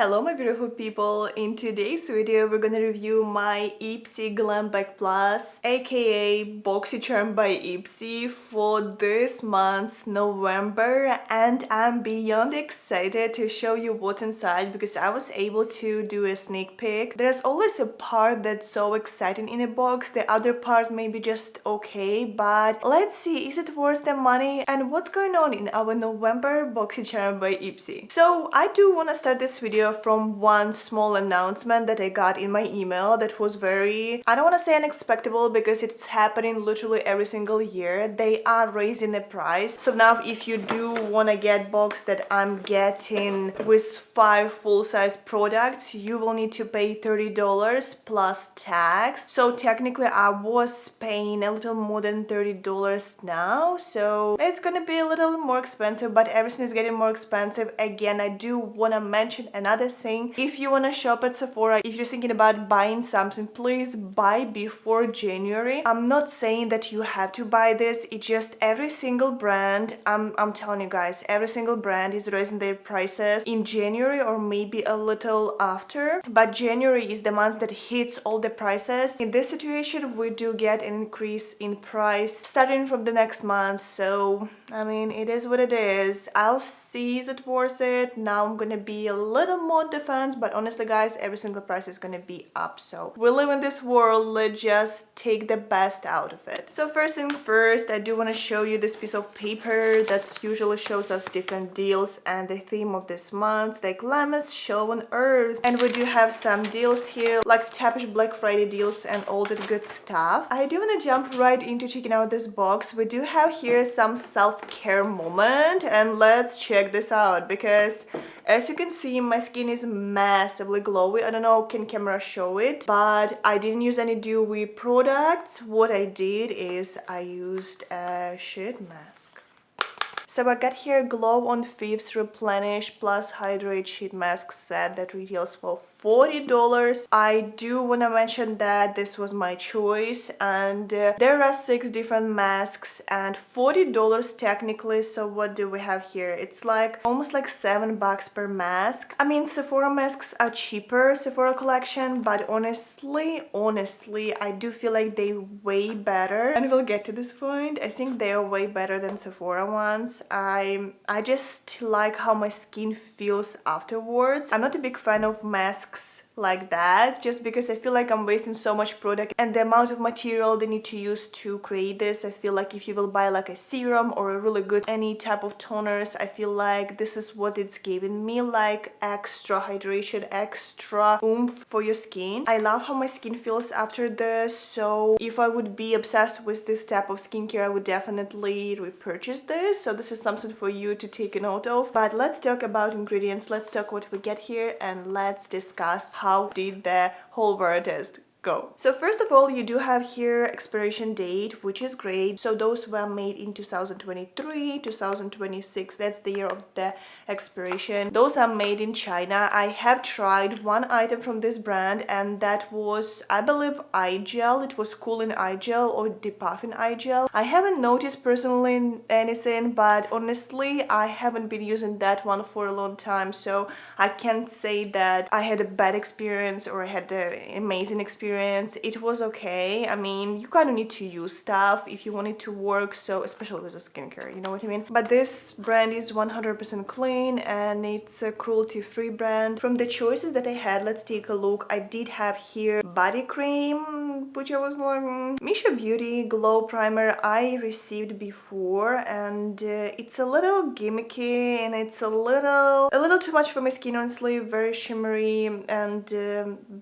Hello my beautiful people, in today's video we're gonna review my IPSY Glam Bag Plus aka BoxyCharm by IPSY for this month's November, and I'm beyond excited to show you what's inside because I was able to do a sneak peek. There's always a part that's so exciting in a box, the other part may be just okay, but let's see, is it worth the money and what's going on in our November BoxyCharm by IPSY. So I do want to start this video from one small announcement that I got in my email that was very, I don't want to say unexpected because it's happening literally every single year. They are raising the price. So now if you do want to get box that I'm getting with 5 full-size products, you will need to pay $30 plus tax. So technically I was paying a little more than $30 now, so it's gonna be a little more expensive, but everything is getting more expensive. Again, I do want to mention another thing. If you want to shop at Sephora, if you're thinking about buying something, please buy before January. I'm not saying that you have to buy this, it's just every single brand, I'm telling you guys, every single brand is raising their prices in January or maybe a little after, but January is the month that hits all the prices. In this situation we do get an increase in price starting from the next month, so I mean it is what it is. I'll see is it worth it. Now I'm gonna be a little more defense, but honestly guys, every single price is gonna be up, so we live in this world, let's just take the best out of it. So first thing first, I do want to show you this piece of paper that usually shows us different deals and the theme of this month, the glamorous show on earth, and we do have some deals here like Tapish Black Friday deals and all that good stuff. I do want to jump right into checking out this box. We do have here some self-care moment, and let's check this out because as you can see my skin is massively glowy. I don't know, can camera show it, but I didn't use any dewy products. What I did is I used a sheet mask. So I got here Glow on Fibs Replenish Plus Hydrate Sheet Mask set that retails for $40. I do want to mention that this was my choice, and there are 6 different masks and $40 technically. So what do we have here? It's like almost like $7 per mask. I mean, Sephora masks are cheaper, Sephora collection, but honestly I do feel like they way better, and we'll get to this point. I think they are way better than Sephora ones. I just like how my skin feels afterwards. I'm not a big fan of masks like that, just because I feel like I'm wasting so much product and the amount of material they need to use to create this. I feel like if you will buy like a serum or a really good any type of toners, I feel like this is what it's giving me, like extra hydration, extra oomph for your skin. I love how my skin feels after this, so if I would be obsessed with this type of skincare I would definitely repurchase this. So this is something for you to take a note of. But let's talk about ingredients, let's talk what we get here, and let's discuss how did the whole wear test go. So first of all, you do have here expiration date, which is great. So those were made in 2023, 2026, that's the year of the expiration. Those are made in China. I have tried one item from this brand, and that was, I believe, eye gel. It was cooling eye gel or depuffing eye gel. I haven't noticed personally anything, but honestly I haven't been using that one for a long time, so I can't say that I had a bad experience or I had an amazing experience. It was okay. I mean, you kind of need to use stuff if you want it to work, so especially with a skincare, you know what I mean. But this brand is 100% clean and it's a cruelty-free brand. From the choices that I had, let's take a look. I did have here body cream, which I was like, Misha Beauty Glow Primer I received before, and it's a little gimmicky and it's a little too much for my skin, honestly. Very shimmery and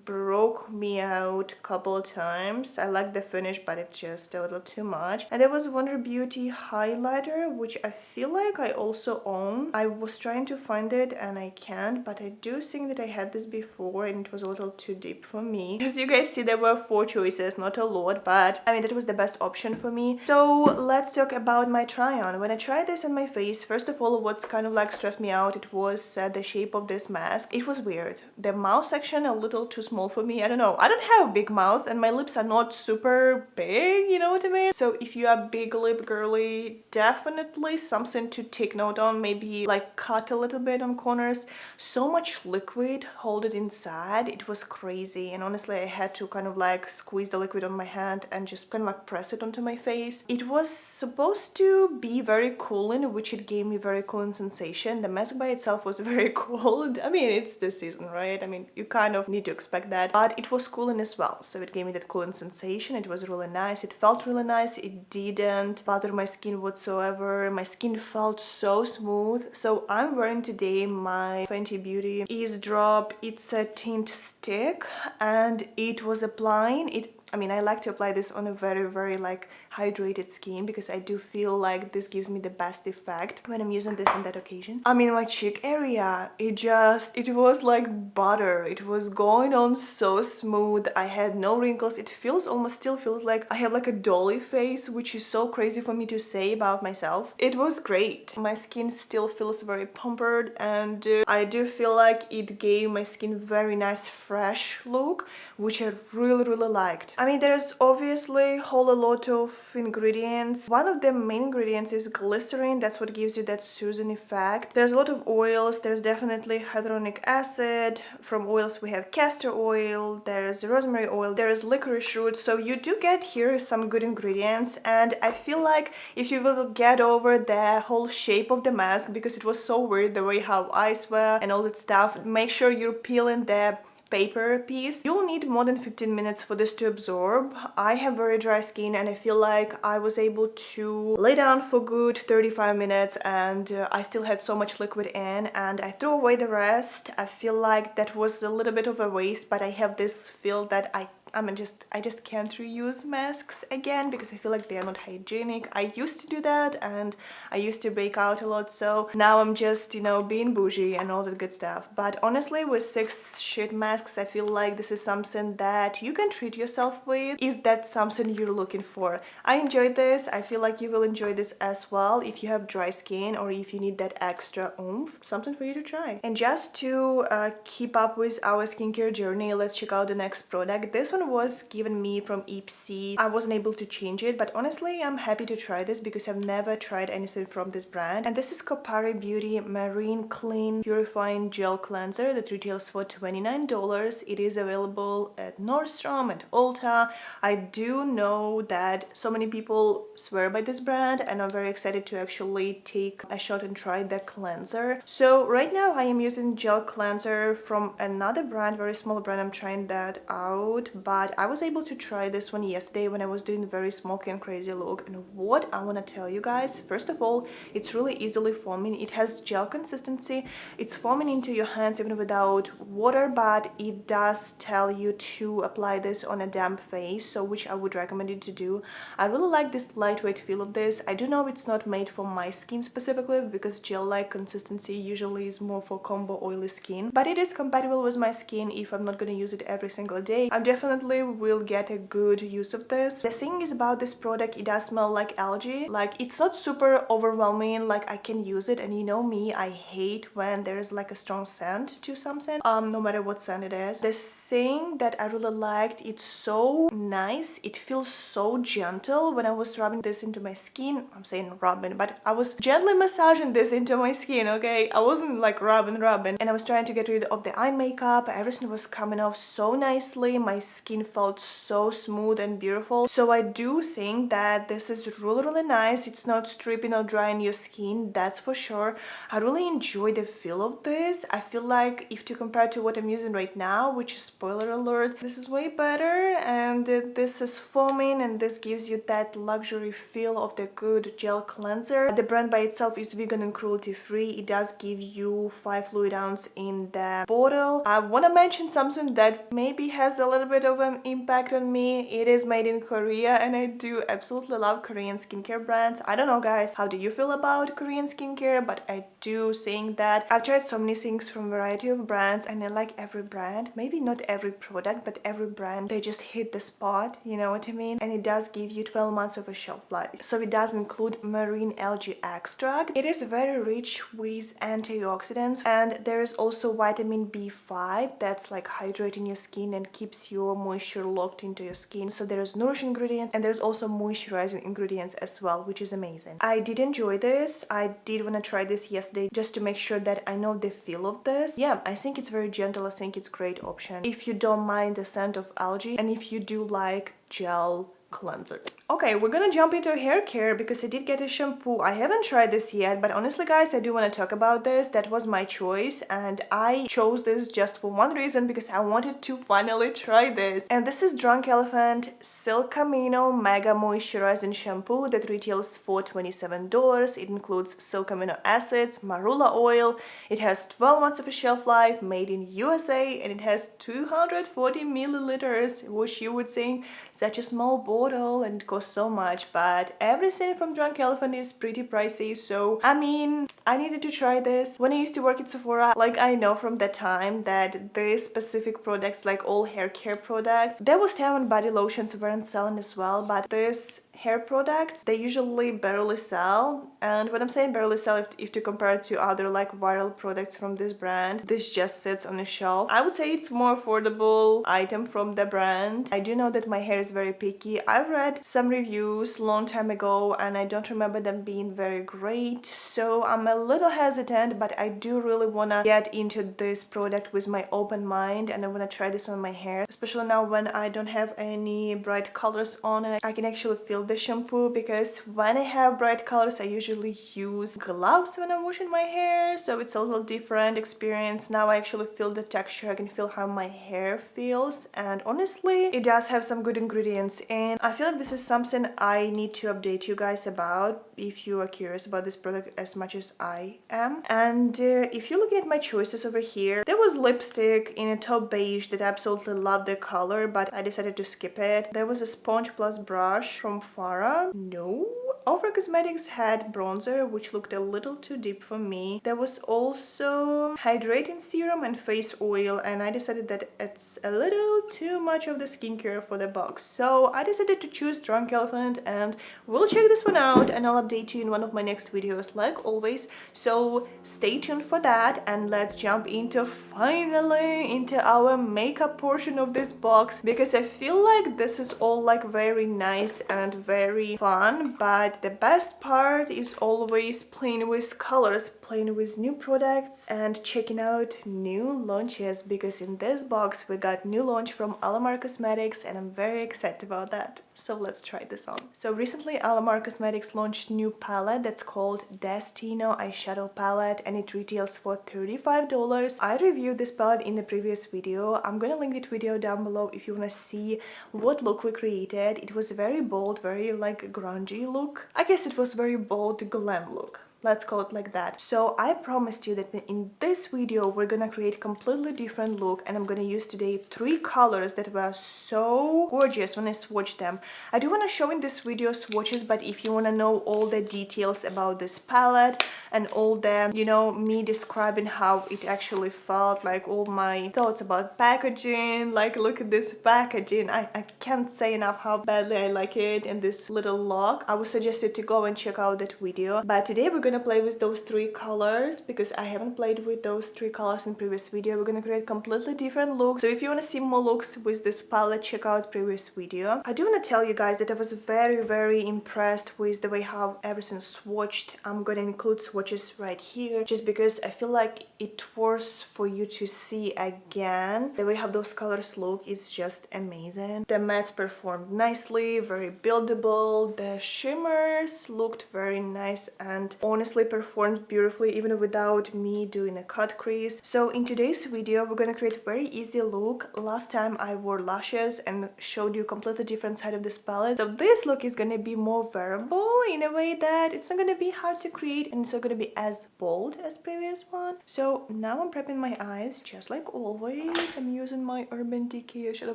broke me out a couple of times. I like the finish, but it's just a little too much. And there was Wonder Beauty highlighter, which I feel like I also own. I was trying to find it and I can't, but I do think that I had this before and it was a little too deep for me. As you guys see, there were 4 choices, not a lot, but I mean that was the best option for me. So let's talk about my try-on. When I tried this on my face, first of all, what's kind of like stressed me out, it was the shape of this mask. It was weird. The mouth section a little too small for me. I don't know. I don't have have big mouth and my lips are not super big, you know what I mean? So if you are big lip girly, definitely something to take note on. Maybe like cut a little bit on corners. So much liquid, hold it inside. It was crazy, and honestly I had to kind of like squeeze the liquid on my hand and just kind of like press it onto my face. It was supposed to be very cooling, which it gave me very cooling sensation. The mask by itself was very cold. I mean, it's the season, right? I mean, you kind of need to expect that, but it was cooling as well, so it gave me that cooling sensation. It was really nice. It felt really nice. It didn't bother my skin whatsoever. My skin felt so smooth. So I'm wearing today my Fenty Beauty Ease Drop. It's a tint stick, and it was applying it. I mean, I like to apply this on a very like hydrated skin because I do feel like this gives me the best effect when I'm using this on that occasion. I mean, my cheek area, it was like butter. It was going on so smooth. I had no wrinkles. It feels almost still feels like I have like a dolly face, which is so crazy for me to say about myself. It was great. My skin still feels very pampered, and I do feel like it gave my skin very nice fresh look, which I really liked. I mean, there's obviously a whole lot of ingredients. One of the main ingredients is glycerin. That's what gives you that soothing effect. There's a lot of oils. There's definitely hyaluronic acid. From oils we have castor oil, there's rosemary oil, there's licorice root. So you do get here some good ingredients, and I feel like if you will get over the whole shape of the mask, because it was so weird the way how eyes were and all that stuff, make sure you're peeling the paper piece. You'll need more than 15 minutes for this to absorb. I have very dry skin, and I feel like I was able to lay down for good 35 minutes, and I still had so much liquid in, and I threw away the rest. I feel like that was a little bit of a waste, but I have this feel that I just can't reuse masks again because I feel like they are not hygienic. I used to do that, and I used to break out a lot, so now I'm just, you know, being bougie and all that good stuff. But honestly, with 6 sheet masks, I feel like this is something that you can treat yourself with if that's something you're looking for. I enjoyed this. I feel like you will enjoy this as well if you have dry skin or if you need that extra oomph. Something for you to try. And just to keep up with our skincare journey, let's check out the next product. This one was given me from IPSY. I wasn't able to change it, but honestly I'm happy to try this because I've never tried anything from this brand. And this is Kopari Beauty Marine Clean Purifying Gel Cleanser that retails for $29. It is available at Nordstrom and Ulta. I do know that so many people swear by this brand, and I'm very excited to actually take a shot and try the cleanser. So right now I am using gel cleanser from another brand, very small brand. I'm trying that out, but I was able to try this one yesterday when I was doing a very smoky and crazy look. And what I want to tell you guys, first of all, it's really easily foaming. It has gel consistency. It's foaming into your hands even without water, but it does tell you to apply this on a damp face, so which I would recommend you to do. I really like this lightweight feel of this. I do know it's not made for my skin specifically because gel-like consistency usually is more for combo oily skin, but it is compatible with my skin if I'm not going to use it every single day. I definitely will get a good use of this. The thing is about this product, it does smell like algae. Like, it's not super overwhelming, like I can use it, and you know me, I hate when there is like a strong scent to something, no matter what scent it is. The thing that I really liked, it's so nice. It feels so gentle when I was rubbing this into my skin. I'm saying rubbing, but I was gently massaging this into my skin, okay? I wasn't like rubbing, and I was trying to get rid of the eye makeup. Everything was coming off so nicely. My skin felt so smooth and beautiful. So I do think that this is really nice. It's not stripping or drying your skin, that's for sure. I really enjoy the feel of this. I feel like if to compare to what I'm using right now, which is spoiler alert, this is way better, and this is foaming, and this gives you that luxury feel of the good gel cleanser. The brand by itself is vegan and cruelty free. It does give you 5 fluid ounce in the bottle. I want to mention something that maybe has a little bit of an impact on me. It is made in Korea, and I do absolutely love Korean skincare brands. I don't know guys, how do you feel about Korean skincare, but I do think that I've tried so many things from a variety of brands, and I like every brand. Maybe not every product, but every brand, they just hit the spot, you know what I mean? And it does give you 12 months of a shelf life. So it does include marine algae extract. It is very rich with antioxidants, and there is also vitamin B5 that's like hydrating your skin and keeps your moisture locked into your skin. So there's nourishing ingredients and there's also moisturizing ingredients as well, which is amazing. I did enjoy this. I did want to try this yesterday just to make sure that I know the feel of this. Yeah, I think it's very gentle. I think it's a great option if you don't mind the scent of algae and if you do like gel cleansers. Okay, we're gonna jump into hair care because I did get a shampoo. I haven't tried this yet, but honestly guys, I do want to talk about this. That was my choice and I chose this just for one reason, because I wanted to finally try this. And this is Drunk Elephant Silk Amino Mega Moisturizing Shampoo that retails for $27. It includes silk amino acids, marula oil. It has 12 months of a shelf life, made in USA, and it has 240 milliliters, which you would think such a small bottle and it costs so much, but everything from Drunk Elephant is pretty pricey. So I mean, I needed to try this. When I used to work at Sephora, like, I know from that time that these specific products, like all hair care products, there was time when body lotions weren't selling as well, but this hair products, they usually barely sell. And when I'm saying barely sell, if to compare it to other like viral products from this brand, this just sits on the shelf. I would say it's more affordable item from the brand. I do know that my hair is very picky. I've read some reviews long time ago and I don't remember them being very great, so I'm a little hesitant, but I do really want to get into this product with my open mind and I want to try this on my hair, especially now when I don't have any bright colors on and I can actually feel the shampoo, because when I have bright colors I usually use gloves when I'm washing my hair, so it's a little different experience. Now I actually feel the texture, I can feel how my hair feels, and honestly it does have some good ingredients, and I feel like this is something I need to update you guys about if you are curious about this product as much as I am. And if you're looking at my choices over here, there was lipstick in a taupe beige that I absolutely love the color, but I decided to skip it. There was a sponge plus brush from Farah. No. Ofra Cosmetics had bronzer, which looked a little too deep for me. There was also hydrating serum and face oil, and I decided that it's a little too much of the skincare for the box. So I decided to choose Drunk Elephant, and we'll check this one out and I'll update you in one of my next videos like always. So stay tuned for that, and let's jump finally into our makeup portion of this box, because I feel like this is all like very nice and very fun, but the best part is always playing with colors, playing with new products and checking out new launches, because in this box we got new launch from Alamar Cosmetics and I'm very excited about that. So let's try this on. So recently Alamar Cosmetics launched new palette that's called Destino eyeshadow palette, and it retails for $35. I reviewed this palette in the previous video. I'm gonna link that video down below if you wanna see what look we created. It was very bold, very like grungy look. I guess it was very bold glam look. Let's call it like that. So I promised you that in this video we're gonna create completely different look, and I'm gonna use today 3 colors that were so gorgeous when I swatched them. I do want to show in this video swatches, but if you want to know all the details about this palette and all the, you know, me describing how it actually felt, like all my thoughts about packaging, like look at this packaging, I can't say enough how badly I like it, and this little lock, I would suggest you to go and check out that video. But today we're gonna play with those 3 colors because I haven't played with those 3 colors in previous video. We're gonna create completely different looks, so if you want to see more looks with this palette, check out previous video. I do want to tell you guys that I was very impressed with the way how everything's swatched. I'm gonna include swatches right here just because I feel like it was for you to see again. The way how those colors look is just amazing. The mattes performed nicely, very buildable. The shimmers looked very nice and honestly performed beautifully even without me doing a cut crease. So in today's video we're gonna create a very easy look. Last time I wore lashes and showed you a completely different side of this palette, so this look is gonna be more variable in a way that it's not gonna be hard to create and it's not gonna be as bold as previous one. So now I'm prepping my eyes just like always. I'm using my Urban Decay Shadow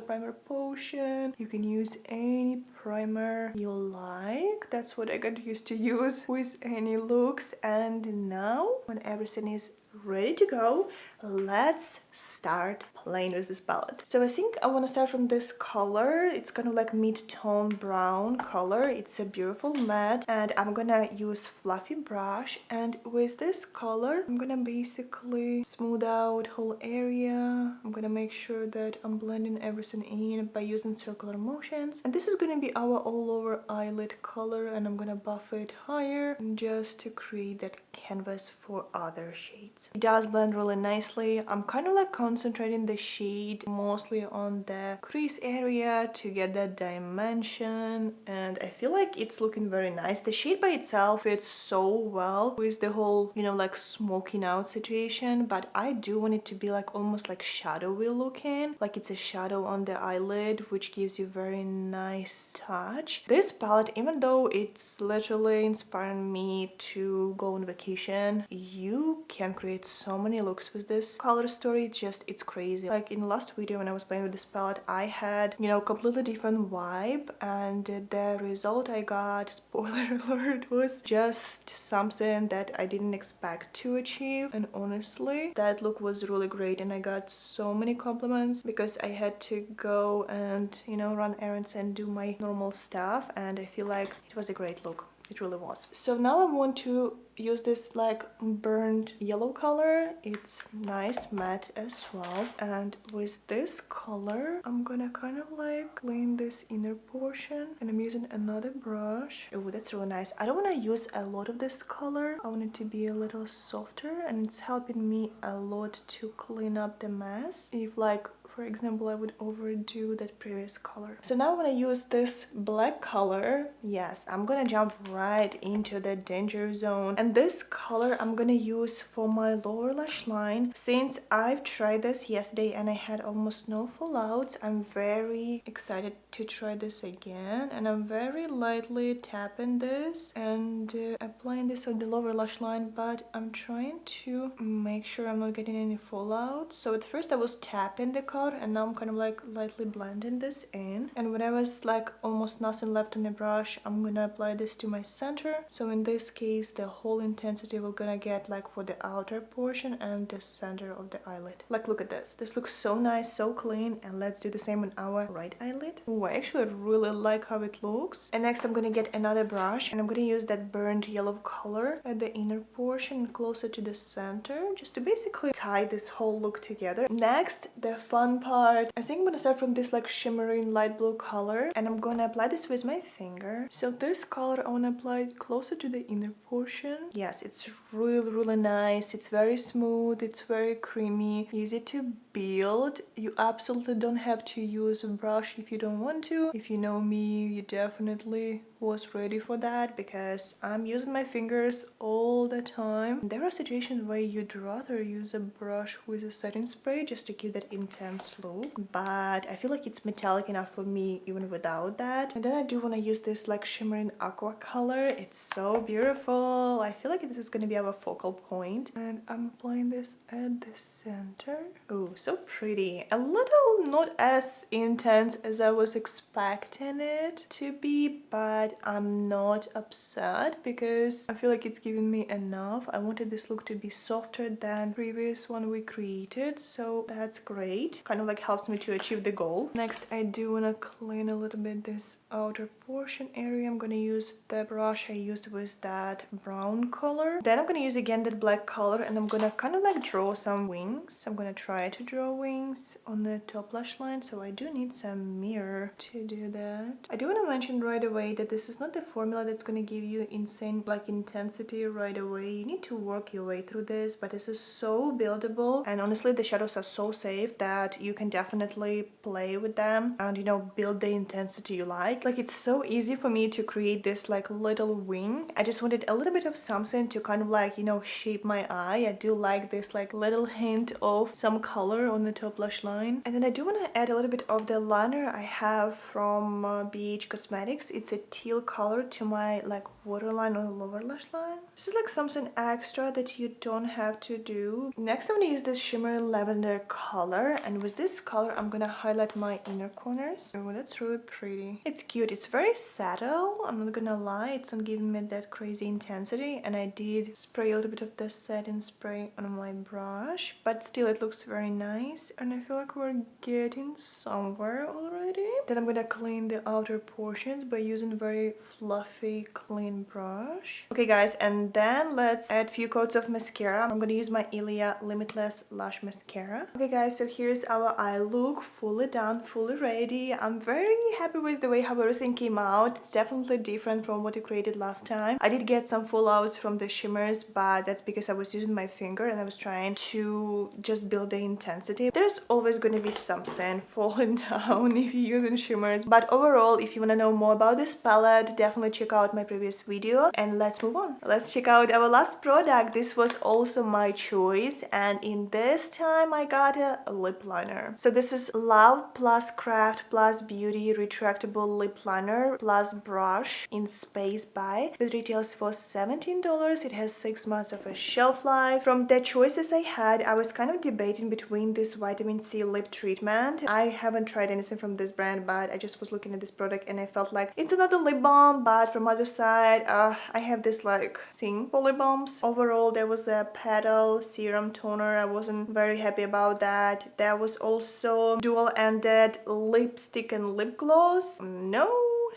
Primer Potion. You can use any primer you like. That's what I got used to use with any looks. And now when everything is ready to go. Let's start playing with this palette. So I think I want to start from this color. It's kind of like mid-tone brown color. It's a beautiful matte, and I'm gonna use fluffy brush, and with this color I'm gonna basically smooth out whole area. I'm gonna make sure that I'm blending everything in by using circular motions, and this is gonna be our all over eyelid color, and I'm gonna buff it higher just to create that canvas for other shades. It does blend really nicely. I'm kind of like concentrating the shade mostly on the crease area to get that dimension, and I feel like it's looking very nice. The shade by itself fits so well with the whole, you know, like smoking out situation, but I do want it to be like almost like shadowy looking, like it's a shadow on the eyelid, which gives you very nice touch. This palette, even though it's literally inspiring me to go on vacation, you can create so many looks with this color story. It's crazy. Like in the last video when I was playing with this palette, I had, you know, completely different vibe, and the result I got, spoiler alert, was just something that I didn't expect to achieve. And honestly, that look was really great, and I got so many compliments because I had to go and, you know, run errands and do my normal stuff, and I feel like it was a great look. It really was. So now I want to use this like burnt yellow color. It's nice matte as well, and with this color I'm gonna kind of like clean this inner portion, and I'm using another brush. Oh, that's really nice. I don't want to use a lot of this color. I want it to be a little softer, and it's helping me a lot to clean up the mess if, like, for example, I would overdo that previous color. So now I'm gonna use this black color. Yes, I'm gonna jump right into the danger zone, and this color I'm gonna use for my lower lash line. Since I've tried this yesterday and I had almost no fallouts, I'm very excited to try this again, and I'm very lightly tapping this and applying this on the lower lash line, but I'm trying to make sure I'm not getting any fallout. So at first I was tapping the color, and now I'm kind of like lightly blending this in, and when I was like almost nothing left on the brush, I'm gonna apply this to my center. So in this case the whole intensity we're gonna get like for the outer portion and the center of the eyelid. Like, look at this. This looks so nice, so clean, and let's do the same on our right eyelid. Oh, I actually really like how it looks. And next I'm gonna get another brush, and I'm gonna use that burnt yellow color at the inner portion closer to the center, just to basically tie this whole look together. Next, the fun part. I think I'm gonna start from this like shimmering light blue color, and I'm gonna apply this with my finger. So this color I wanna apply it closer to the inner portion. Yes, it's really nice. It's very smooth, it's very creamy, easy to build. You absolutely don't have to use a brush if you don't want to. If you know me, you definitely was ready for that, because I'm using my fingers all the time. There are situations where you'd rather use a brush with a setting spray just to give that intense look, but I feel like it's metallic enough for me even without that. And then I do want to use this like shimmering aqua color. It's so beautiful. I feel like this is going to be our focal point, and I'm applying this at the center. Oh, so pretty. A little not as intense as I was expecting it to be, but I'm not upset because I feel like it's giving me enough. I wanted this look to be softer than previous one we created, so that's great. Kind of like helps me to achieve the goal. Next, I do want to clean a little bit this outer portion area. I'm gonna use the brush I used with that brown color. Then I'm gonna use again that black color, and I'm gonna kind of like draw some wings. I'm gonna try to draw wings on the top lash line, so I do need some mirror to do that. I do want to mention right away that this is not the formula that's going to give you insane like intensity right away. You need to work your way through this, but this is so buildable, and honestly the shadows are so safe that you can definitely play with them and, you know, build the intensity you like. Like, it's so easy for me to create this like little wing. I just wanted a little bit of something to kind of like, you know, shape my eye. I do like this like little hint of some color on the top lash line. And then I do want to add a little bit of the liner I have from BH Cosmetics. It's a teal color to my like waterline or lower lash line. This is like something extra that you don't have to do. Next, I'm gonna use this shimmer lavender color, and with this color I'm gonna highlight my inner corners. Oh, that's really pretty. It's cute. It's very subtle, I'm not gonna lie. It's not giving me that crazy intensity, and I did spray a little bit of the setting spray on my brush, but still it looks very nice, and I feel like we're getting somewhere already. Then I'm gonna clean the outer portions by using very fluffy clean brush. Okay guys, and then let's add a few coats of mascara. I'm gonna use my Ilia Limitless Lash Mascara. Okay guys, so here's our eye look, fully done, fully ready. I'm very happy with the way how everything came out. It's definitely different from what you created last time. I did get some fallouts from the shimmers, but that's because I was using my finger and I was trying to just build the intensity. There's always going to be something falling down if you're using shimmers, but overall, if you want to know more about this palette, definitely check out my previous video, and let's move on. Let's check out our last product. This was also my choice, and in this time I got a lip liner. So this is Love plus Craft plus Beauty retractable lip liner plus brush in Space Buy. It retails for $17. It has 6 months of a shelf life. From the choices I had, I was kind of debating between this vitamin C lip treatment. I haven't tried anything from this brand, but I just was looking at this product and I felt like it's another lip balm, but from other side, I have this like thing for lip balms. Overall, there was a Petal serum toner. I wasn't very happy about that. There was also dual-ended lipstick and lip gloss. No.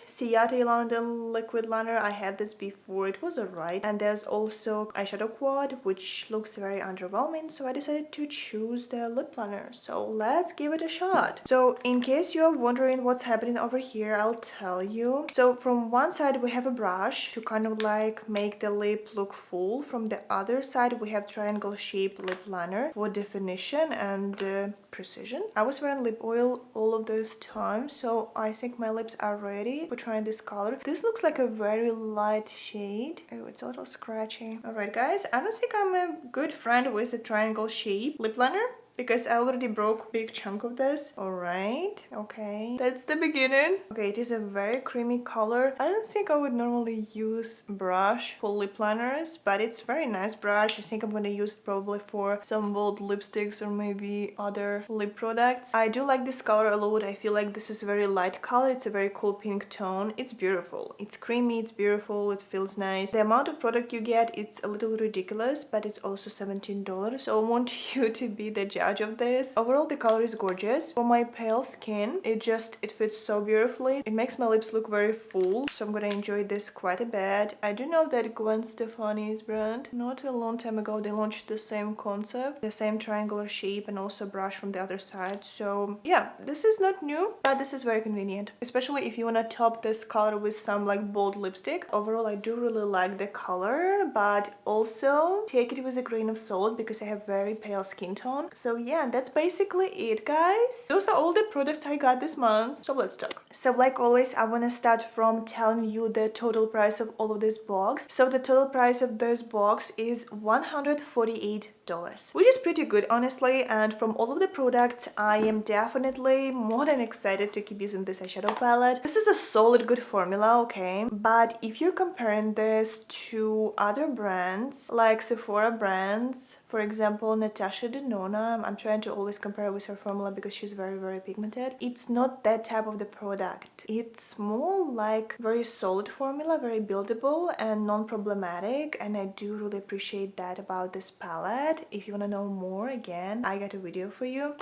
Ciate London liquid liner. I had this before, it was alright. And there's also eyeshadow quad, which looks very underwhelming, so I decided to choose the lip liner. So let's give it a shot. So in case you're wondering what's happening over here, I'll tell you. So from one side we have a brush to kind of like make the lip look full. From the other side we have triangle shaped lip liner for definition and precision. I was wearing lip oil all of those times, so I think my lips are ready for trying this color. This looks like a very light shade. Oh, it's a little scratchy. Alright guys, I don't think I'm a good friend with a triangle shape lip liner, because I already broke a big chunk of this. Alright, okay. That's the beginning. Okay, it is a very creamy color. I don't think I would normally use brush for lip liners, but it's very nice brush. I think I'm gonna use it probably for some bold lipsticks or maybe other lip products. I do like this color a lot. I feel like this is a very light color. It's a very cool pink tone. It's beautiful. It's creamy, it's beautiful, it feels nice. The amount of product you get, it's a little ridiculous, but it's also $17. So I want you to be the judge of this. Overall, the color is gorgeous. For my pale skin, it fits so beautifully. It makes my lips look very full, so I'm gonna enjoy this quite a bit. I do know that Gwen Stefani's brand, not a long time ago, they launched the same concept, the same triangular shape and also brush from the other side. So yeah, this is not new, but this is very convenient, especially if you want to top this color with some like bold lipstick. Overall, I do really like the color, but also take it with a grain of salt because I have very pale skin tone. So yeah, that's basically it, guys. Those are all the products I got this month, so let's talk. So like always, I want to start from telling you the total price of all of this box. So the total price of this box is $148, which is pretty good, honestly. And from all of the products, I am definitely more than excited to keep using this eyeshadow palette. This is a solid good formula, okay? But if you're comparing this to other brands, like Sephora brands, for example, Natasha Denona, I'm trying to always compare with her formula because she's very, very pigmented. It's not that type of the product. It's more like very solid formula, very buildable and non-problematic, and I do really appreciate that about this palette. If you want to know more, again, I got a video for you.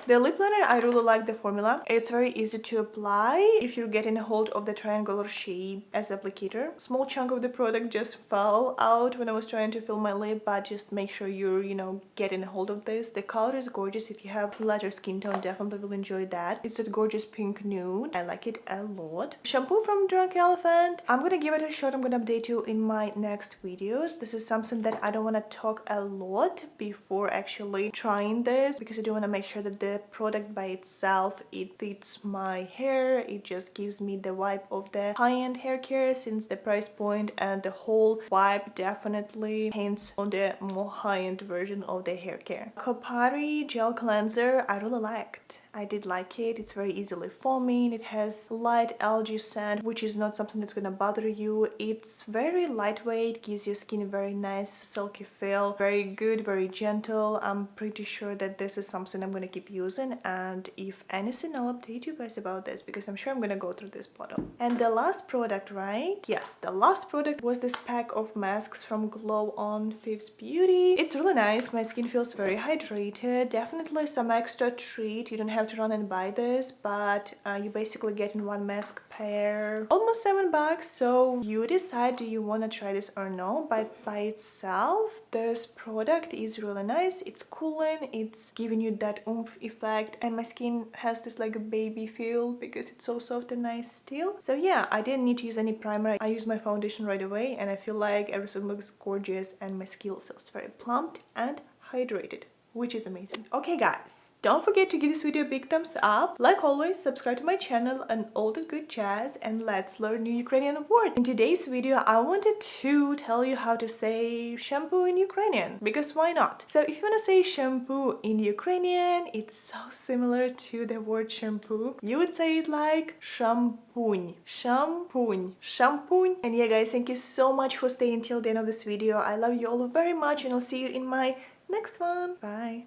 The lip liner, I really like the formula. It's very easy to apply if you're getting a hold of the triangular shape as applicator. Small chunk of the product just fell out when I was trying to fill my lip, but just make sure you're, getting a hold of this. The color is gorgeous. If you have lighter skin tone, definitely will enjoy that. It's a gorgeous pink nude. I like it a lot. Shampoo from Drunk Elephant. I'm gonna give it a shot. I'm gonna update you in my next videos. This is something that I don't want to talk a lot before actually trying this, because I do want to make sure that the product by itself, it fits my hair. It just gives me the vibe of the high-end hair care, since the price point and the whole vibe definitely hints on the more high-end version of the hair care. Kopari gel cleanser, I really liked. I did like it. It's very easily foaming. It has light algae scent, which is not something that's gonna bother you. It's very lightweight, gives your skin a very nice silky feel. Very good, very gentle. I'm pretty sure that this is something I'm gonna keep using, and if anything, I'll update you guys about this because I'm sure I'm gonna go through this bottle. And the last product, right? Yes, the last product was this pack of masks from Glow on Fifth Beauty. It's really nice. My skin feels very hydrated. Definitely some extra treat. You don't have to run and buy this, but you basically get in one mask pair almost $7. So you decide, do you want to try this or no. But by itself, this product is really nice. It's cooling, it's giving you that oomph effect, and my skin has this like a baby feel because it's so soft and nice still. So yeah, I didn't need to use any primer. I used my foundation right away, and I feel like everything looks gorgeous and my skin feels very plumped and hydrated, which is amazing. Okay guys, don't forget to give this video a big thumbs up. Like always, subscribe to my channel and all the good jazz, and let's learn new Ukrainian word. In today's video, I wanted to tell you how to say shampoo in Ukrainian, because why not? So if you want to say shampoo in Ukrainian, it's so similar to the word shampoo. You would say it like shampoon, shampoon, shampoon. And yeah guys, thank you so much for staying till the end of this video. I love you all very much, and I'll see you in my next one. Bye.